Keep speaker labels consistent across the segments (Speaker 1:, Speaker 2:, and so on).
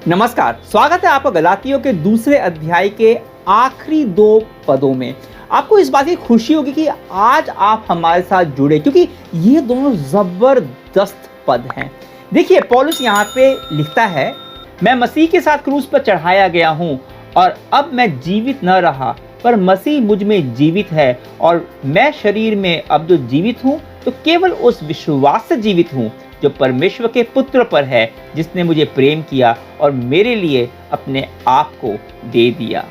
Speaker 1: नमस्कार, स्वागत है आपका गलातियों के दूसरे अध्याय के आखिरी 2 पदों में। आपको इस बात की खुशी होगी कि आज आप हमारे साथ जुड़े, क्योंकि ये दोनों जबरदस्त पद हैं। देखिए, पौलुस यहाँ पे लिखता है, मैं मसीह के साथ क्रूस पर चढ़ाया गया हूँ और अब मैं जीवित न रहा, पर मसीह मुझ में जीवित है और मैं शरीर में अब जो जीवित हूँ तो केवल उस विश्वास से जीवित हूँ जो परमेश्वर के पुत्र पर है, जिसने मुझे प्रेम किया और मेरे लिए अपने आप को दे दिया।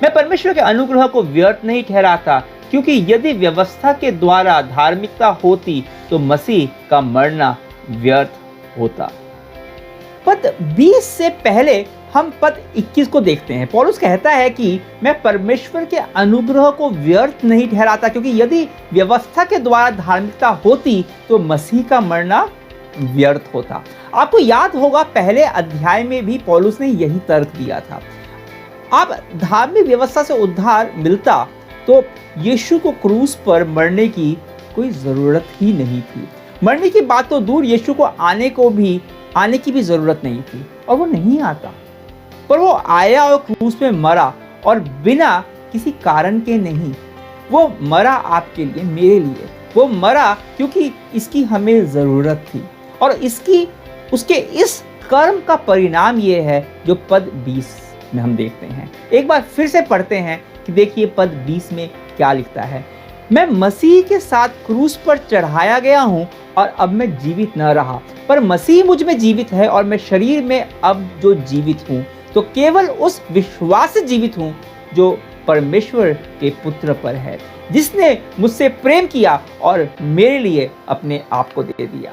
Speaker 1: मैं परमेश्वर के अनुग्रह को व्यर्थ नहीं ठहराता, क्योंकि यदि व्यवस्था के द्वारा धार्मिकता होती तो मसीह का मरना व्यर्थ होता। पद 20 से पहले हम पद 21 को देखते हैं। पौलुस कहता है कि मैं परमेश्वर के अनुग्रह को व्यर्थ नहीं ठहराता, क्योंकि यदि व्यवस्था के द्वारा धार्मिकता होती तो मसीह का मरना व्यर्थ होता। आपको याद होगा, पहले अध्याय में भी पौलुस ने यही तर्क दिया था। अब धार्मिक व्यवस्था से उद्धार मिलता तो यीशु को क्रूस पर मरने की कोई जरूरत ही नहीं थी। मरने की बात तो दूर, यीशु को आने की भी जरूरत नहीं थी, और वो नहीं आता। पर वो आया और क्रूस पे मरा, और बिना किसी कारण के नहीं। वो मरा आपके लिए, मेरे लिए। वो मरा क्योंकि इसकी हमें जरूरत थी, और उसके इस कर्म का परिणाम ये है जो पद 20 में हम देखते हैं। एक बार फिर से पढ़ते हैं कि देखिए पद 20 में क्या लिखता है। मैं मसीह के साथ क्रूस पर चढ़ाया गया हूँ और अब मैं जीवित न रहा, पर मसीह मुझ में जीवित है और मैं शरीर में अब जो जीवित हूँ तो केवल उस विश्वास से जीवित हूँ जो परमेश्वर के पुत्र पर है, जिसने मुझसे प्रेम किया और मेरे लिए अपने आप को दे दिया।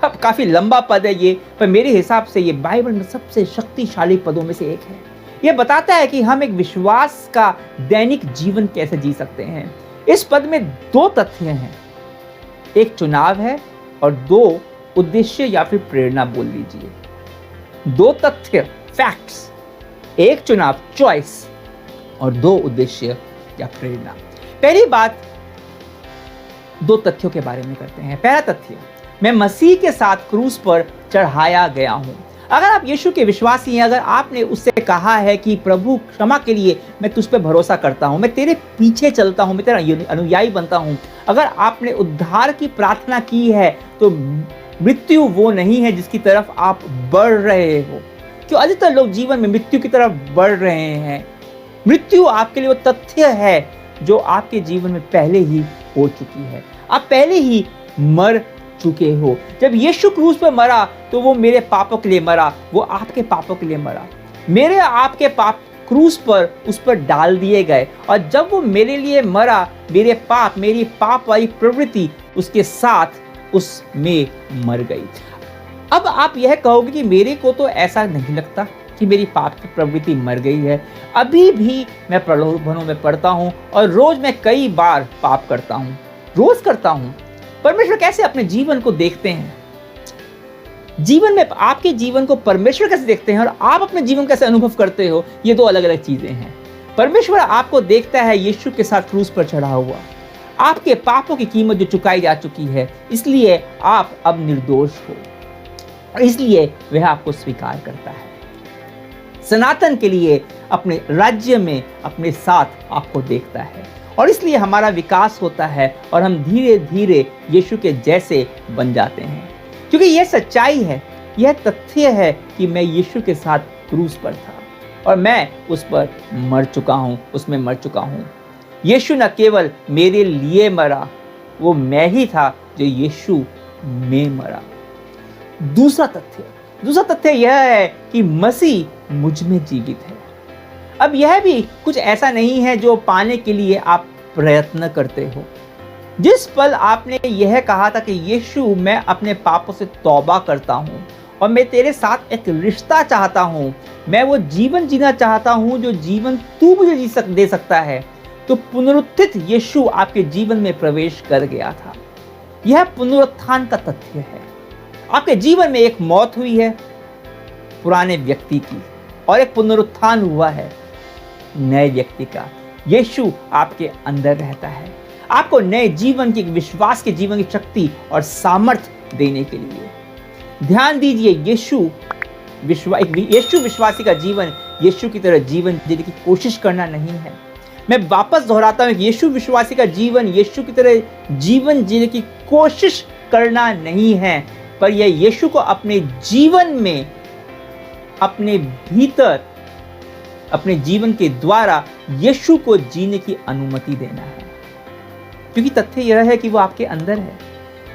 Speaker 1: अब काफी लंबा पद है ये, पर मेरे हिसाब से ये बाइबल में सबसे शक्तिशाली पदों में से एक है। ये बताता है कि हम एक विश्वास का दैनिक जीवन कैसे जी सकते हैं। इस पद में 2 तथ्य हैं, एक चुनाव है और 2 उद्देश्य या फिर प्रेरणा बोल लीजिए। 2 तथ्य, फैक्ट्स, एक चुनाव, चॉइस, और 2 उद्देश्य या प्रेरणा। पहली बात 2 तथ्यों के बारे में करते हैं। पहला तथ्य, मैं मसीह के साथ क्रूस पर चढ़ाया गया हूं। अगर आप यीशु के विश्वासी हैं, अगर आपने उससे कहा है कि प्रभु क्षमा के लिए मैं तुझ पे भरोसा करता हूं, मैं तेरे पीछे चलता हूं, मैं तेरा अनुयायी बनता हूं, अगर आपने उद्धार की प्रार्थना की है तो मृत्यु वो नहीं है जिसकी तरफ आप बढ़ रहे हो। क्यों अधिकतर लोग जीवन में मृत्यु की तरफ बढ़ रहे हैं। मृत्यु आपके लिए वो तथ्य है जो आपके जीवन में पहले ही हो चुकी है। आप पहले ही मर चुके हो। जब यीशु क्रूस पर मरा तो वो मेरे पापों के लिए मरा, वो आपके पापों के लिए मरा। मेरे आपके पाप क्रूस पर उस पर डाल दिए गए, और जब वो मेरे लिए मरा, मेरे पाप, मेरी पाप वाली प्रवृत्ति उसके साथ उसमें मर गई। अब आप यह कहोगे कि मेरे को तो ऐसा नहीं लगता कि मेरी पाप की प्रवृत्ति मर गई है। अभी भी मैं प्रलोभनों में पड़ता हूँ और रोज मैं कई बार पाप करता हूँ, रोज करता हूँ। परमेश्वर कैसे अपने जीवन को देखते हैं, जीवन में आपके जीवन को परमेश्वर कैसे देखते हैं और आप अपने जीवन कैसे अनुभव करते हो, ये 2 अलग अलग चीजें हैं। परमेश्वर आपको देखता है यीशु के साथ क्रूस पर चढ़ा हुआ, आपके पापों की कीमत जो चुकाई जा चुकी है, इसलिए आप अब निर्दोष हो, और इसलिए वह आपको स्वीकार करता है। सनातन के लिए अपने राज्य में अपने साथ आपको देखता है, और इसलिए हमारा विकास होता है और हम धीरे धीरे यीशु के जैसे बन जाते हैं। क्योंकि यह सच्चाई है, यह तथ्य है कि मैं यीशु के साथ क्रूस पर था और मैं उस पर मर चुका हूँ, उसमें मर चुका हूँ। यीशु न केवल मेरे लिए मरा, वो मैं ही था जो यीशु में मरा। दूसरा तथ्य यह है कि मसीह मुझ में जीवित है। अब यह भी कुछ ऐसा नहीं है जो पाने के लिए आप प्रयत्न करते हो। जिस पल आपने यह कहा था कि यीशु मैं अपने पापों से तौबा करता हूँ और मैं तेरे साथ एक रिश्ता चाहता हूँ, मैं वो जीवन जीना चाहता हूँ जो जीवन तू मुझे दे सकता है, तो पुनरुत्थित यीशु आपके जीवन में प्रवेश कर गया था। यह पुनरुत्थान का तथ्य है। आपके जीवन में एक मौत हुई है पुराने व्यक्ति की, और एक पुनरुत्थान हुआ है नए व्यक्ति का। यीशु आपके अंदर रहता है, आपको नए जीवन की, विश्वास के जीवन की शक्ति और सामर्थ्य देने के लिए। ध्यान दीजिए, यीशु एक यीशु विश्वासी का जीवन यीशु की तरह जीवन जीने की कोशिश करना नहीं है। मैं वापस दोहराता हूँ, यीशु विश्वासी का जीवन यीशु की तरह जीवन जीने की कोशिश करना नहीं है, पर यह यीशु को अपने जीवन में, अपने भीतर, अपने जीवन के द्वारा यीशु को जीने की अनुमति देना है। क्योंकि तथ्य यह है कि वो आपके अंदर है।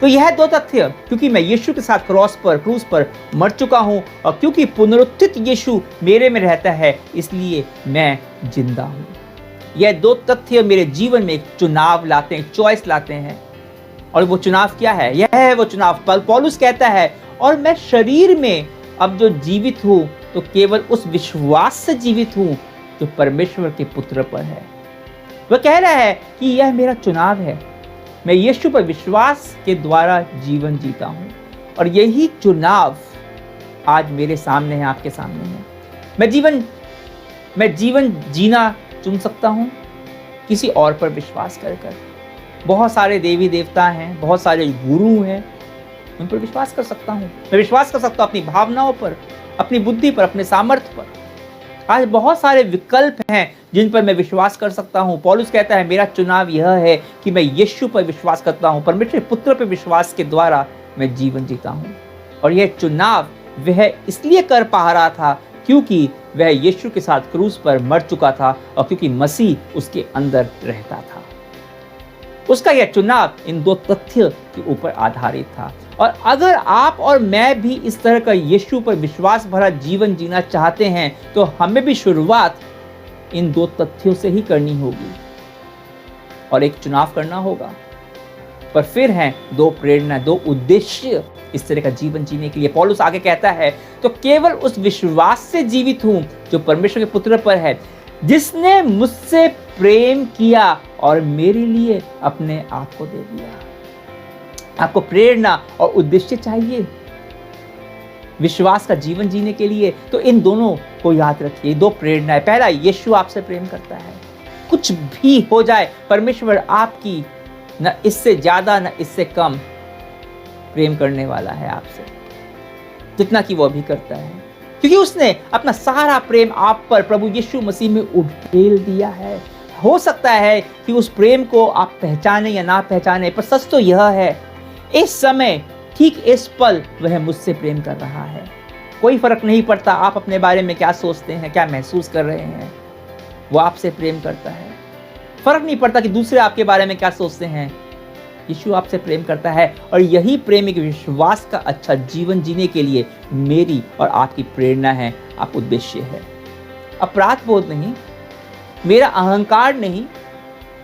Speaker 1: तो यह दो तथ्य, क्योंकि मैं यीशु के साथ क्रूस पर मर चुका हूं और क्योंकि पुनरुत्थित यीशु मेरे में रहता है, इसलिए मैं जिंदा हूं। यह दो तथ्य मेरे जीवन में एक चुनाव लाते हैं, चॉइस लाते हैं। और वो चुनाव क्या है? यह है वो चुनाव। पौलुस कहता है, और मैं शरीर में अब जो जीवित हूं तो केवल उस विश्वास से जीवित हूं जो परमेश्वर के पुत्र पर है। वह कह रहा है कि यह मेरा चुनाव है, मैं यीशु पर विश्वास के द्वारा जीवन जीता हूं और यही चुनाव आज मेरे सामने है, आपके सामने है। मैं जीवन जीना चुन सकता हूं किसी और पर विश्वास कर। बहुत सारे देवी देवता हैं, बहुत सारे गुरु हैं, उन पर विश्वास कर सकता हूं। मैं विश्वास कर सकता हूं अपनी भावनाओं पर, अपनी बुद्धि पर, अपने सामर्थ्य पर। आज बहुत सारे विकल्प हैं जिन पर मैं विश्वास कर सकता हूं। पौलुस कहता है, मेरा चुनाव यह है कि मैं यीशु पर विश्वास करता हूं, परमेश्वर के पुत्र पर विश्वास के द्वारा मैं जीवन जीता हूं। और यह चुनाव वह इसलिए कर पा रहा था क्योंकि वह यीशु के साथ क्रूस पर मर चुका था और क्योंकि मसीह उसके अंदर रहता था। उसका यह चुनाव इन दो तथ्य के ऊपर आधारित था। और अगर आप और मैं भी इस तरह का यीशु पर विश्वास भरा जीवन जीना चाहते हैं तो हमें भी शुरुआत इन दो तथ्यों से ही करनी होगी और एक चुनाव करना होगा। पर फिर हैं दो प्रेरणा, दो उद्देश्य इस तरह का जीवन जीने के लिए। पौलुस आगे कहता है, तो केवल उस विश्वास से जीवित हूं जो परमेश्वर के पुत्र पर है, जिसने मुझसे प्रेम किया और मेरे लिए अपने आप को दे दिया। आपको प्रेरणा और उद्देश्य चाहिए विश्वास का जीवन जीने के लिए, तो इन दोनों को याद रखिए। दो प्रेरणा है। पहला, यीशु आपसे प्रेम करता है। कुछ भी हो जाए, परमेश्वर आपकी न इससे ज्यादा न इससे कम प्रेम करने वाला है आपसे, जितना कि वो भी करता है, क्योंकि उसने अपना सारा प्रेम आप पर प्रभु यीशु मसीह में उड़ेल दिया है। हो सकता है कि उस प्रेम को आप पहचाने या ना पहचाने, पर सच तो यह है, इस समय ठीक इस पल वह मुझसे प्रेम कर रहा है। कोई फर्क नहीं पड़ता आप अपने बारे में क्या सोचते हैं, क्या महसूस कर रहे हैं, वो आपसे प्रेम करता है। फर्क नहीं पड़ता कि दूसरे आपके बारे में क्या सोचते हैं, यीशु आपसे प्रेम करता है। और यही प्रेम एक विश्वास का अच्छा जीवन जीने के लिए मेरी और आपकी प्रेरणा है, आप उद्देश्य है। अपराध बोध नहीं, मेरा अहंकार नहीं,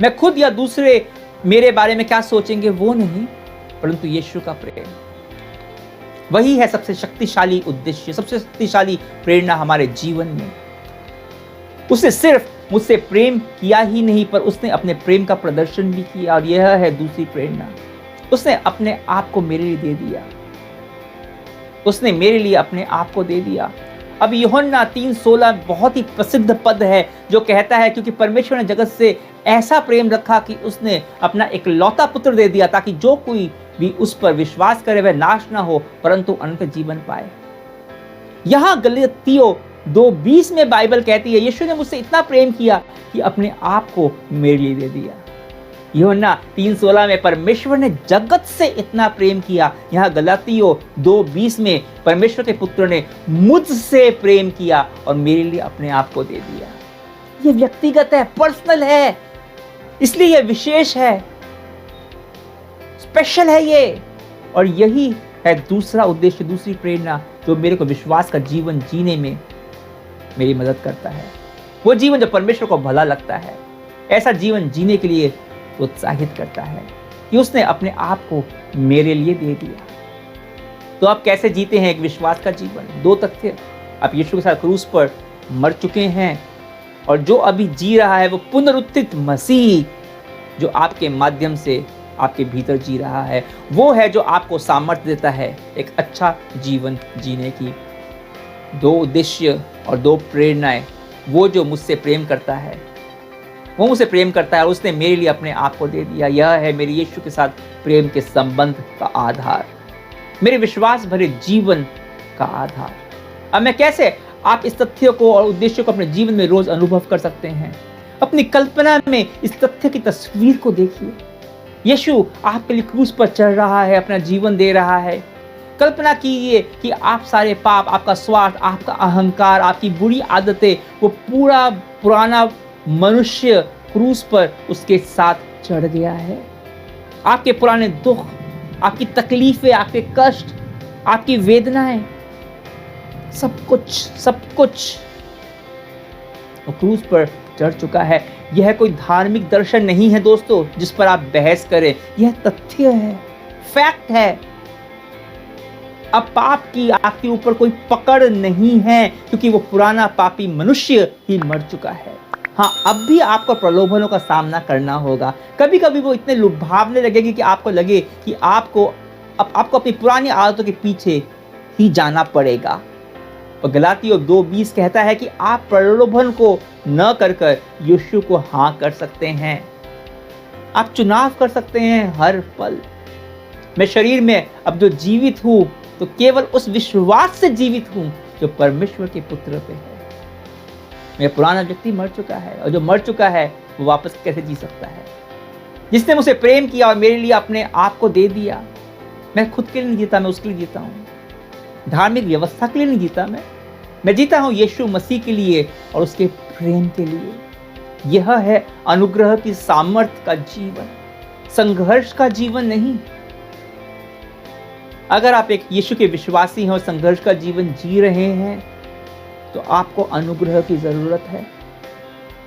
Speaker 1: मैं खुद या दूसरे मेरे बारे में क्या सोचेंगे वो नहीं, परंतु यीशु का प्रेम। वही है सबसे शक्तिशाली उद्देश्य, सबसे शक्तिशाली प्रेरणा हमारे जीवन में। उसने सिर्फ मुझसे प्रेम किया ही नहीं, पर उसने अपने प्रेम का प्रदर्शन भी किया। और यह है दूसरी प्रेरणा, उसने अपने आप को मेरे लिए दे दिया। उसने मेरे लिए अपने आप को दे दिया। अब यूहन्ना 3:16 बहुत ही प्रसिद्ध पद है जो कहता है, क्योंकि परमेश्वर ने जगत से ऐसा प्रेम रखा कि उसने अपना एकलौता पुत्र दे दिया, ताकि जो कोई भी उस पर विश्वास करे वह नाश ना हो परंतु अनंत जीवन पाए। यहां गलातियों 2:20 में बाइबल कहती है, यीशु ने मुझसे इतना प्रेम किया कि अपने आप को मेरे लिए दे दिया। यूहन्ना 3:16 में परमेश्वर ने जगत से इतना प्रेम किया। यहाँ गलातियों 2:20 में परमेश्वर के पुत्र ने मुझसे प्रेम किया और मेरे लिए अपने आप को दे दिया। ये व्यक्तिगत है, पर्सनल है, इसलिए यह विशेष है, स्पेशल है ये। और यही है दूसरा उद्देश्य, दूसरी प्रेरणा जो मेरे को विश्वास का जीवन जीने में मेरी मदद करता है। वो जीवन जो परमेश्वर को भला लगता है, ऐसा जीवन जीने के लिए उत्साहित करता है कि उसने अपने आप को मेरे लिए दे दिया। तो आप कैसे जीते हैं एक विश्वास का जीवन? दो तथ्य, आप यीशु के साथ क्रूस पर मर चुके हैं और जो अभी जी रहा है वो पुनरुत्थित मसीह जो आपके माध्यम से आपके भीतर जी रहा है, वो है जो आपको सामर्थ्य देता है एक अच्छा जीवन जीने की। दो उद्देश्य और दो प्रेरणाएं, वो जो मुझसे प्रेम करता है, वो मुझसे प्रेम करता है और उसने मेरे लिए अपने आप को दे दिया। यह है मेरे यीशु के साथ प्रेम के संबंध का आधार, मेरे विश्वास भरे जीवन का आधार। अब मैं कैसे आप इस तथ्य को और उद्देश्य को अपने जीवन में रोज अनुभव कर सकते हैं? अपनी कल्पना में इस तथ्य की तस्वीर को देखिए। यीशु आपके लिए क्रूस पर चढ़ रहा है, अपना जीवन दे रहा है। कल्पना कीजिए कि आप सारे पाप, आपका स्वार्थ, आपका अहंकार, आपकी बुरी आदतें, वो पूरा पुराना मनुष्य क्रूस पर उसके साथ चढ़ गया है। आपके पुराने दुख, आपकी तकलीफें, आपके कष्ट, आपकी वेदनाएं, सब कुछ वो क्रूस पर चढ़ चुका है। यह कोई धार्मिक दर्शन नहीं है दोस्तों जिस पर आप बहस करें। यह तथ्य है, फैक्ट है। अब पाप की आपके ऊपर कोई पकड़ नहीं है क्योंकि वो पुराना पापी मनुष्य ही मर चुका है। हाँ, अब भी आपको प्रलोभनों का सामना करना होगा। कभी कभी वो इतने लुभावने लगेगी कि आपको लगे कि आपको अपनी पुरानी आदतों के पीछे ही जाना पड़ेगा। और गलातियों 2:20 कहता है कि आप प्रलोभन को न कर यीशु को हाँ कर सकते हैं। आप चुनाव कर सकते हैं हर पल। मैं शरीर में अब जो जीवित हूं तो केवल उस विश्वास से जीवित हूं जो परमेश्वर के पुत्र पे है। मेरा पुराना व्यक्ति मर चुका है और जो मर चुका है वो वापस कैसे जी सकता है? जिसने मुझे प्रेम किया और मेरे लिए अपने आप को दे दिया। मैं खुद के लिए नहीं जीता, मैं उसके लिए जीता हूँ। धार्मिक व्यवस्था के लिए नहीं जीता मैं जीता हूँ यीशु मसीह के लिए और उसके प्रेम के लिए। यह है अनुग्रह की सामर्थ्य का जीवन, संघर्ष का जीवन नहीं। अगर आप एक यीशु के विश्वासी हैं और संघर्ष का जीवन जी रहे हैं तो आपको अनुग्रह की जरूरत है।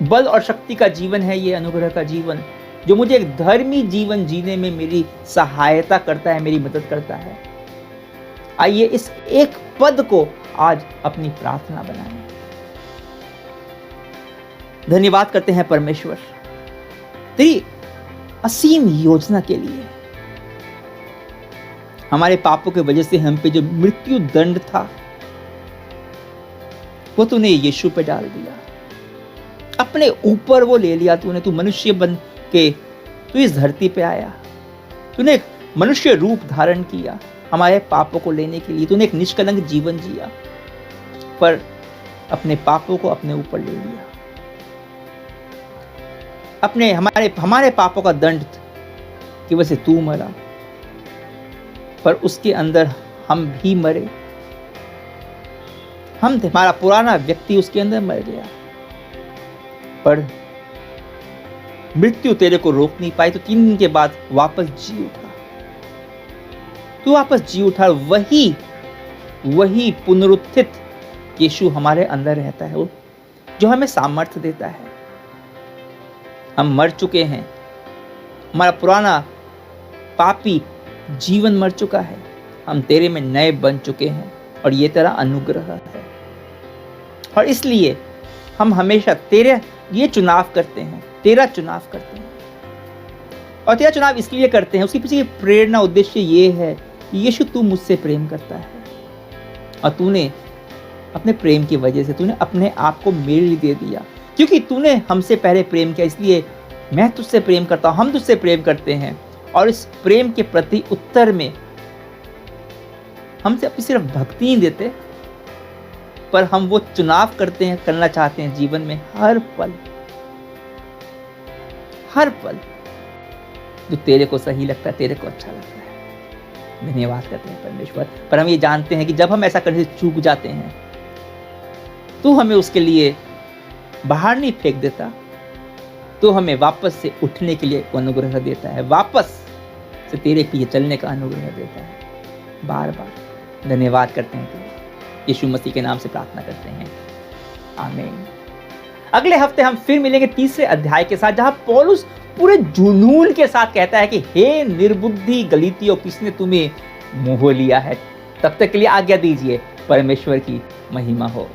Speaker 1: बल और शक्ति का जीवन है ये अनुग्रह का जीवन, जो मुझे एक धर्मी जीवन जीने में मेरी सहायता करता है, मेरी मदद करता है। आइए इस एक पद को आज अपनी प्रार्थना बनाएं। धन्यवाद करते हैं परमेश्वर तेरी असीम योजना के लिए। हमारे पापों की वजह से हम पे जो मृत्यु दंड था वो तूने यीशु पे डाल दिया, अपने ऊपर वो ले लिया तूने। तू मनुष्य बन के तू इस धरती पे आया, तूने एक मनुष्य रूप धारण किया हमारे पापों को लेने के लिए। तूने एक निष्कलंक जीवन जिया पर अपने पापों को अपने ऊपर ले लिया। अपने हमारे पापों का दंड की वजह से तू मरा, पर उसके अंदर हम भी मरे। हमारा पुराना व्यक्ति उसके अंदर मर गया, पर मृत्यु तेरे को रोक नहीं पाई। तो 3 दिन के बाद वापस जी उठा। तू वापस जी उठा। वही पुनरुत्थित यीशु हमारे अंदर रहता है, जो हमें सामर्थ्य देता है। हम मर चुके हैं, हमारा पुराना पापी जीवन मर चुका है, हम तेरे में नए बन चुके हैं और ये तेरा अनुग्रह है। और इसलिए हम हमेशा ये चुनाव करते हैं, तेरा चुनाव करते हैं। और तेरा चुनाव इसलिए करते हैं, उसके पीछे की प्रेरणा, उद्देश्य ये है कि यीशु तू मुझसे प्रेम करता है और तूने अपने प्रेम की वजह से तूने अपने आप को मेरे लिए दे दिया। क्योंकि तूने हमसे पहले प्रेम किया, इसलिए मैं तुझसे प्रेम करता हूं, हम तुझसे प्रेम करते हैं। और इस प्रेम के प्रति उत्तर में हमसे अपनी सिर्फ भक्ति नहीं देते, पर हम वो चुनाव करते हैं, करना चाहते हैं जीवन में हर पल जो तेरे को सही लगता है, तेरे को अच्छा लगता है। धन्यवाद करते हैं परमेश्वर। पर हम ये जानते हैं कि जब हम ऐसा करने से चूक जाते हैं तो हमें उसके लिए बाहर नहीं फेंक देता, तो हमें वापस से उठने के लिए अनुग्रह देता है, वापस से तेरे पीछे चलने का अनुग्रह देता है। बार बार धन्यवाद करते हैं। यीशु मसीह के नाम से प्रार्थना करते हैं, आमीन। अगले हफ्ते हम फिर मिलेंगे 3रे अध्याय के साथ, जहां पौलुस पूरे जुनून के साथ कहता है कि हे निर्बुद्धि गलीतियों, किसने तुम्हें मोह लिया है। तब तक के लिए आज्ञा दीजिए। परमेश्वर की महिमा हो।